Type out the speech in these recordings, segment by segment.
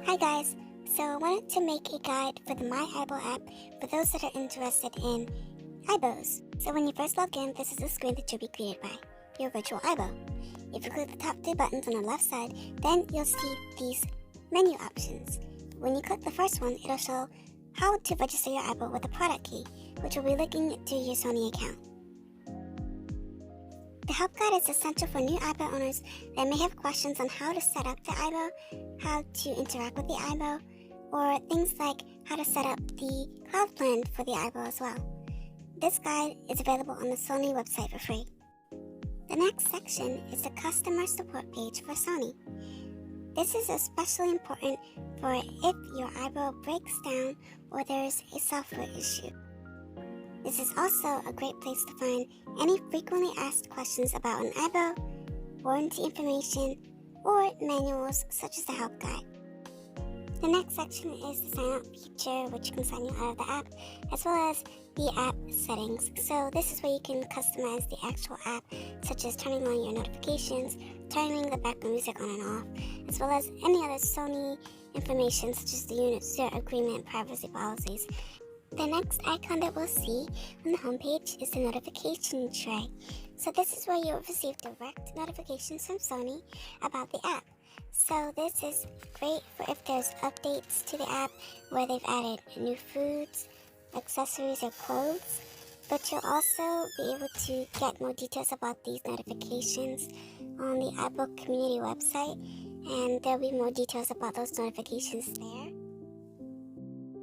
Hi guys, so I wanted to make a guide for the MyAIBO app for those that are interested in AIBOs. So when you first log in, this is the screen that you'll be greeted by, your virtual AIBO. If you click the top two buttons on the left side, then you'll see these menu options. When you click the first one, it'll show how to register your AIBO with a product key, which will be linking to your Sony account. The help guide is essential for new AIBO owners that may have questions on how to set up the AIBO, how to interact with the AIBO, or things like how to set up the cloud plan for the AIBO as well. This guide is available on the Sony website for free. The next section is the customer support page for Sony. This is especially important for if your AIBO breaks down or there's a software issue. This is also a great place to find any frequently asked questions about an AIBO, warranty information, or manuals such as the help guide. The next section is the sign up feature, which can sign you out of the app, as well as the app settings. So this is where you can customize the actual app, such as turning on your notifications, turning the background music on and off, as well as any other Sony information such as the user agreement privacy policies. The next icon that we'll see on the homepage is the notification tray. So this is where you'll receive direct notifications from Sony about the app. So this is great for if there's updates to the app where they've added new foods, accessories, or clothes. But you'll also be able to get more details about these notifications on the AIBO Community website, and there'll be more details about those notifications there.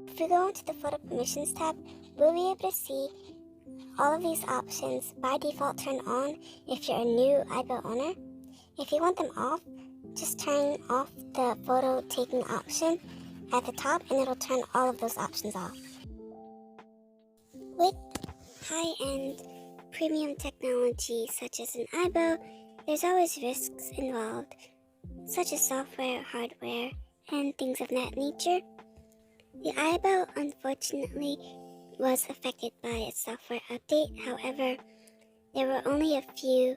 If we go into the Photo Permissions tab, we'll be able to see all of these options by default turned on if you're a new AIBO owner. If you want them off, just turn off the photo taking option at the top and it'll turn all of those options off. With high-end premium technology such as an AIBO, there's always risks involved, such as software, hardware, and things of that nature. The AIBO, unfortunately, was affected by a software update. However, there were only a few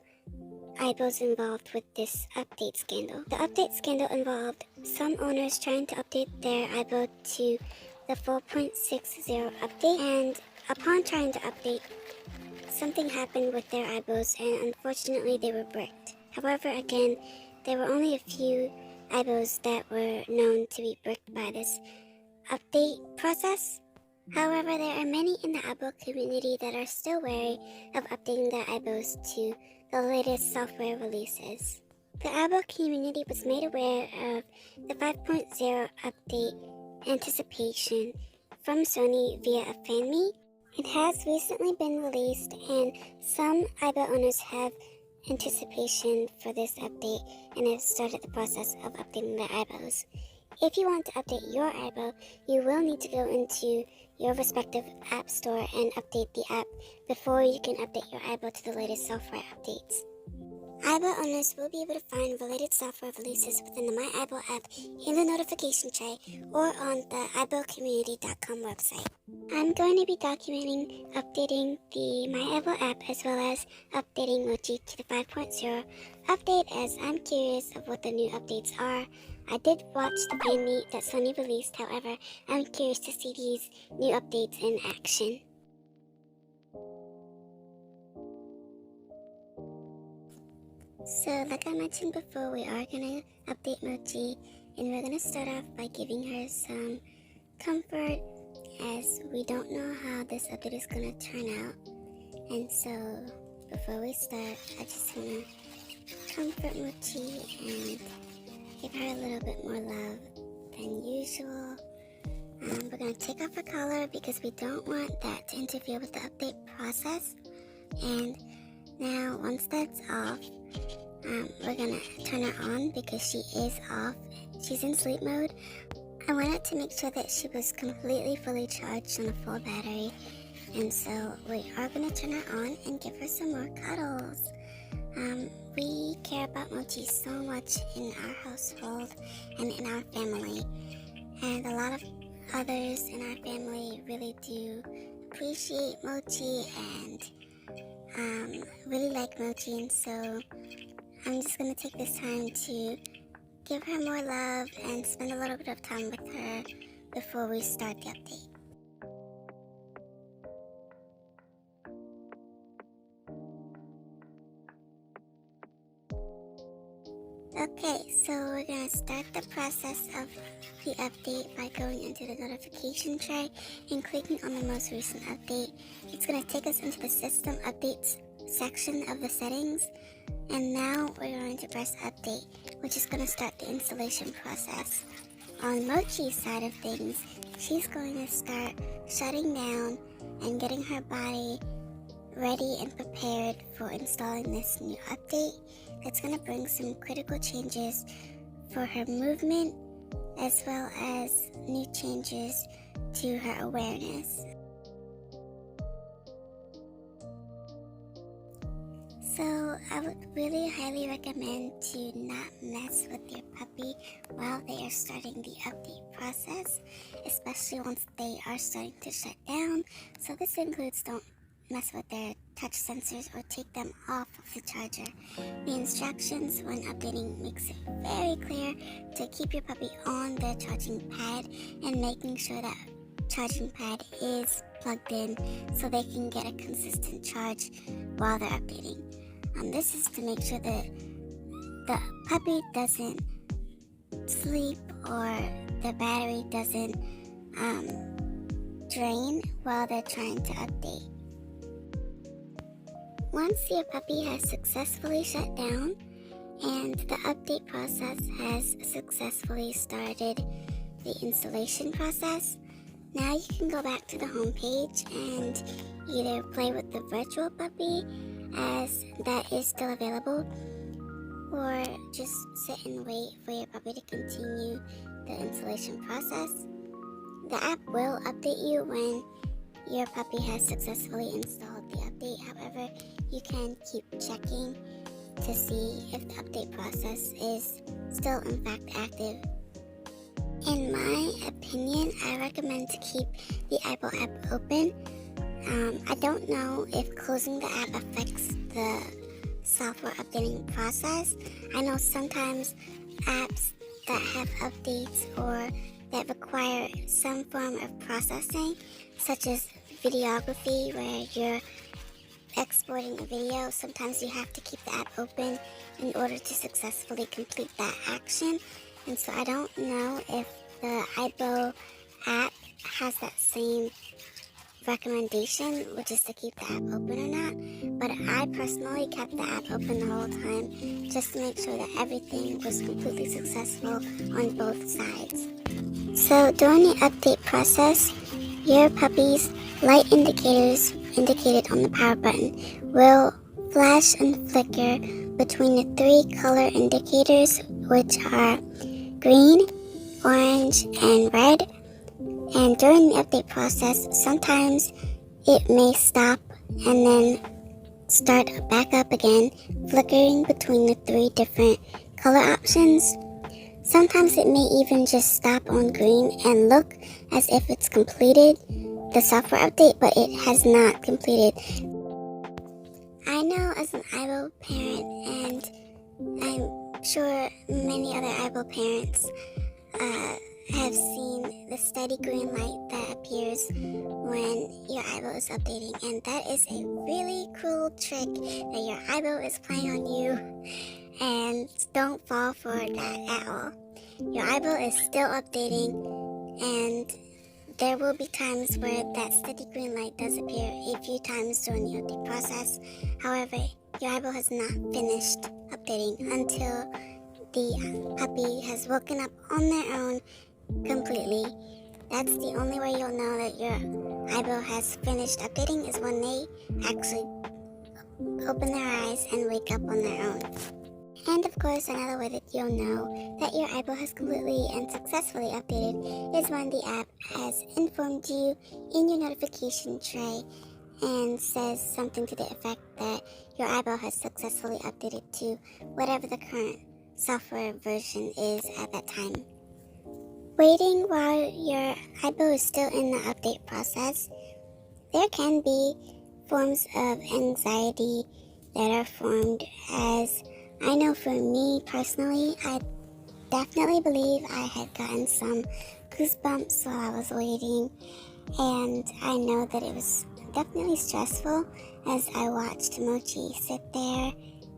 AIBOs involved with this update scandal. The update scandal involved some owners trying to update their AIBO to the 4.60 update, and upon trying to update, something happened with their AIBOs, and unfortunately they were bricked. However, again, there were only a few AIBOs that were known to be bricked by this update process. However, there are many in the AIBO community that are still wary of updating their AIBOs to the latest software releases. The AIBO community was made aware of the 5.0 update anticipation from Sony via a fan meet. It has recently been released, and some AIBO owners have anticipation for this update and have started the process of updating their AIBOs. If you want to update your AIBO, you will need to go into your respective app store and update the app before you can update your AIBO to the latest software updates. AIBO owners will be able to find related software releases within the MyAIBO app in the notification tray or on the AIBOcommunity.com website. I'm going to be documenting updating the MyAIBO app as well as updating Mochi to the 5.0 update, as I'm curious of what the new updates are. I did watch the fan meet that Sony released, however, I'm curious to see these new updates in action. So, like I mentioned before, we are going to update Mochi, and we're going to start off by giving her some comfort, as we don't know how this update is going to turn out. And so, before we start, I just want to comfort Mochi and give her a little bit more love than usual. We're going to take off her collar because we don't want that to interfere with the update process. And now, once that's off, we're going to turn her on because she is off. She's in sleep mode. I wanted to make sure that she was completely fully charged on a full battery. And so we are going to turn her on and give her some more cuddles. We care about Mochi so much in our household and in our family. And a lot of others in our family really do appreciate Mochi and really like Mochi. And so I'm just going to take this time to give her more love and spend a little bit of time with her before we start the update. Okay, so we're going to start the process of the update by going into the notification tray and clicking on the most recent update. It's going to take us into the system updates section of the settings, and now we're going to press update, which is going to start the installation process. On Mochi's side of things, she's going to start shutting down and getting her body ready and prepared for installing this new update. It's going to bring some critical changes for her movement as well as new changes to her awareness. So I would really highly recommend to not mess with your puppy while they are starting the update process, especially once they are starting to shut down. So this includes don't mess with their touch sensors or take them off of the charger. The instructions when updating makes it very clear to keep your puppy on their charging pad and making sure that charging pad is plugged in so they can get a consistent charge while they're updating. This is to make sure that the puppy doesn't sleep or the battery doesn't drain while they're trying to update. Once your puppy has successfully shut down and the update process has successfully started the installation process, now you can go back to the home page and either play with the virtual puppy as that is still available, or just sit and wait for your puppy to continue the installation process. The app will update you when your puppy has successfully installed the update. However, you can keep checking to see if the update process is still in fact active. In my opinion, I recommend to keep the AIBO app open. I don't know if closing the app affects the software updating process. I know sometimes apps that have updates or that require some form of processing, such as videography, where you're exporting a video, sometimes you have to keep the app open in order to successfully complete that action. And so I don't know if the AIBO app has that same recommendation, which is to keep the app open or not, but I personally kept the app open the whole time just to make sure that everything was completely successful on both sides. So during the update process, your puppy's light indicators indicated on the power button will flash and flicker between the three color indicators, which are green, orange, and red. And during the update process, sometimes it may stop and then start back up again, flickering between the three different color options. Sometimes it may even just stop on green and look as if it's completed the software update, but it has not completed. I know as an AIBO parent, and I'm sure many other AIBO parents have seen the steady green light that appears when your AIBO is updating, and that is a really cruel trick that your AIBO is playing on you, and don't fall for that at all. Your AIBO is still updating, and there will be times where that steady green light does appear a few times during the update process. However, your AIBO has not finished updating until the puppy has woken up on their own completely. That's the only way you'll know that your AIBO has finished updating, is when they actually open their eyes and wake up on their own. And of course, another way that you'll know that your AIBO has completely and successfully updated is when the app has informed you in your notification tray and says something to the effect that your AIBO has successfully updated to whatever the current software version is at that time. Waiting while your AIBO is still in the update process, there can be forms of anxiety that are formed, as I know for me personally, I definitely believe I had gotten some goosebumps while I was waiting, and I know that it was definitely stressful as I watched Mochi sit there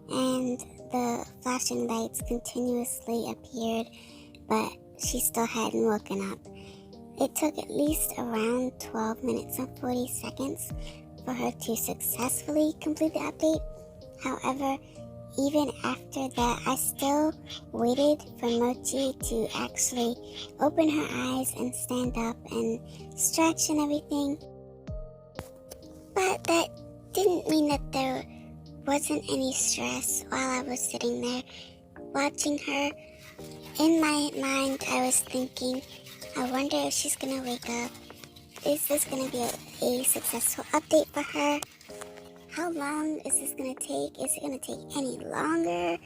and the flashing lights continuously appeared, but she still hadn't woken up. It took at least around 12 minutes and 40 seconds for her to successfully complete the update. However, even after that, I still waited for Mochi to actually open her eyes and stand up and stretch and everything. But that didn't mean that there wasn't any stress while I was sitting there watching her. In my mind, I was thinking, I wonder if she's gonna wake up. Is this gonna be a successful update for her? How long is this gonna take? Is it gonna take any longer?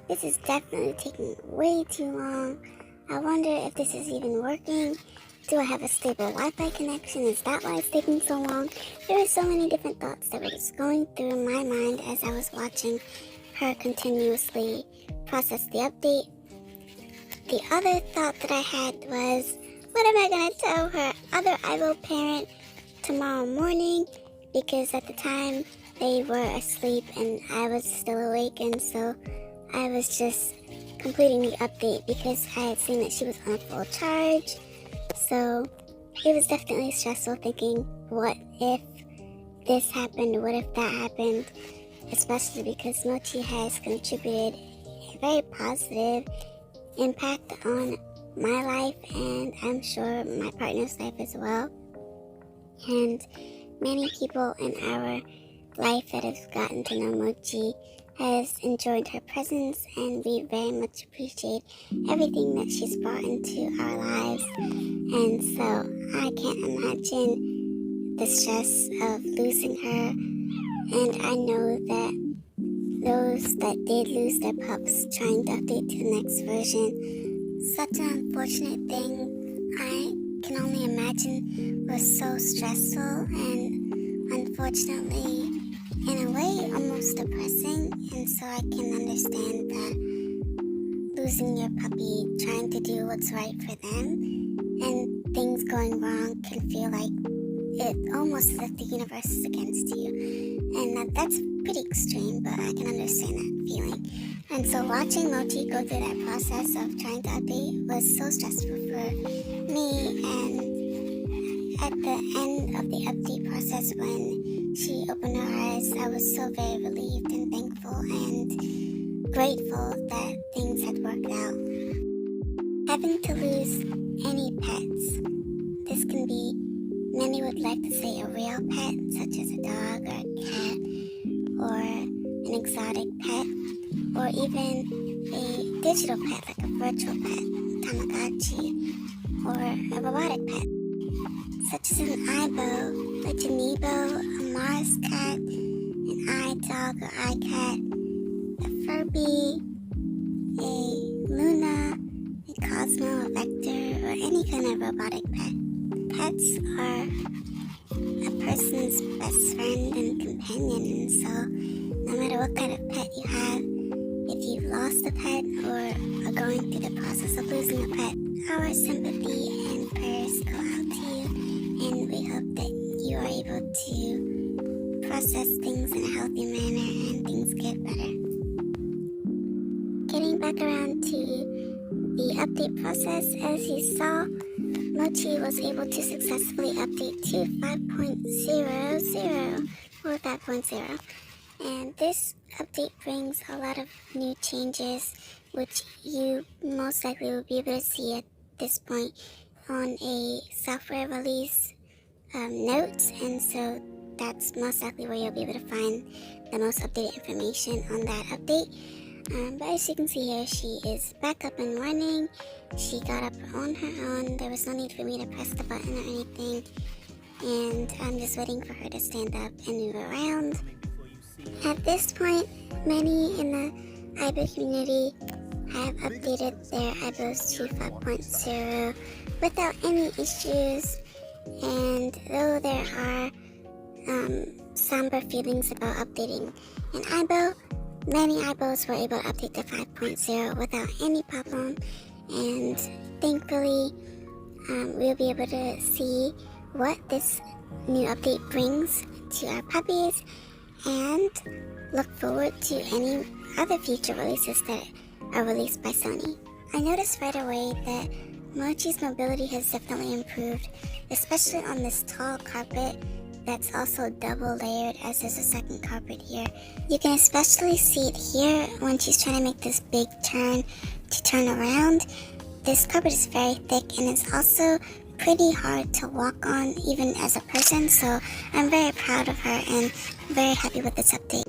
This is definitely taking way too long. I wonder if this is even working. Do I have a stable Wi-Fi connection? Is that why it's taking so long? There were so many different thoughts that were just going through my mind as I was watching her continuously process the update. The other thought that I had was, what am I going to tell her other AIBO parent tomorrow morning? Because at the time they were asleep and I was still awake, and so I was just completing the update because I had seen that she was on full charge. So it was definitely stressful thinking, what if this happened? What if that happened? Especially because Mochi has contributed a very positive impact on my life, and I'm sure my partner's life as well. And many people in our life that have gotten to know Mochi has enjoyed her presence, and we very much appreciate everything that she's brought into our lives. And so I can't imagine the stress of losing her. And I know that those that did lose their pups trying to update to the next version, such an unfortunate thing. I can only imagine was so stressful and unfortunately in a way almost depressing. And so I can understand that losing your puppy, trying to do what's right for them, and things going wrong can feel like it almost as if the universe is against you. And that's pretty extreme, but I can understand that feeling. And so watching Mochi go through that process of trying to update was so stressful for me. And at the end of the update process, when she opened her eyes, I was so very relieved and thankful and grateful that things had worked out. Having to lose any pets, this can be, many would like to say, a real pet, such as a dog or a cat, or an exotic pet, or even a digital pet like a virtual pet, Tamagotchi, or a robotic pet, such as an AIBO, a Janibo, a Mars cat, an iDog or iCat, a Furby, a Luna, a Cosmo, a Vector, or any kind of robotic pet. Pets are a person's best friend and companion, and so no matter what kind of pet you have, if you've lost a pet or are going through the process of losing a pet, our sympathy and prayers go out to you, and we hope that you are able to process things in a healthy manner and things get better. Getting back around to the update process, as you saw, Mochi was able to successfully update to 5.00 or 5.0, and this update brings a lot of new changes which you most likely will be able to see at this point on a software release notes, and so that's most likely where you'll be able to find the most updated information on that update. But as you can see here, she is back up and running. She got up on her own. There was no need for me to press the button or anything. And I'm just waiting for her to stand up and move around. At this point, many in the AIBO community have updated their AIBOs to 5.0 without any issues. And though there are somber feelings about updating an AIBO, Many AIBOs were able to update to 5.0 without any problem, and thankfully we'll be able to see what this new update brings to our puppies and look forward to any other future releases that are released by Sony. I noticed right away that Mochi's mobility has definitely improved, especially on this tall carpet that's also double layered, as there's a second carpet here. You can especially see it here when she's trying to make this big turn to turn around. This carpet is very thick and it's also pretty hard to walk on even as a person, so I'm very proud of her and very happy with this update.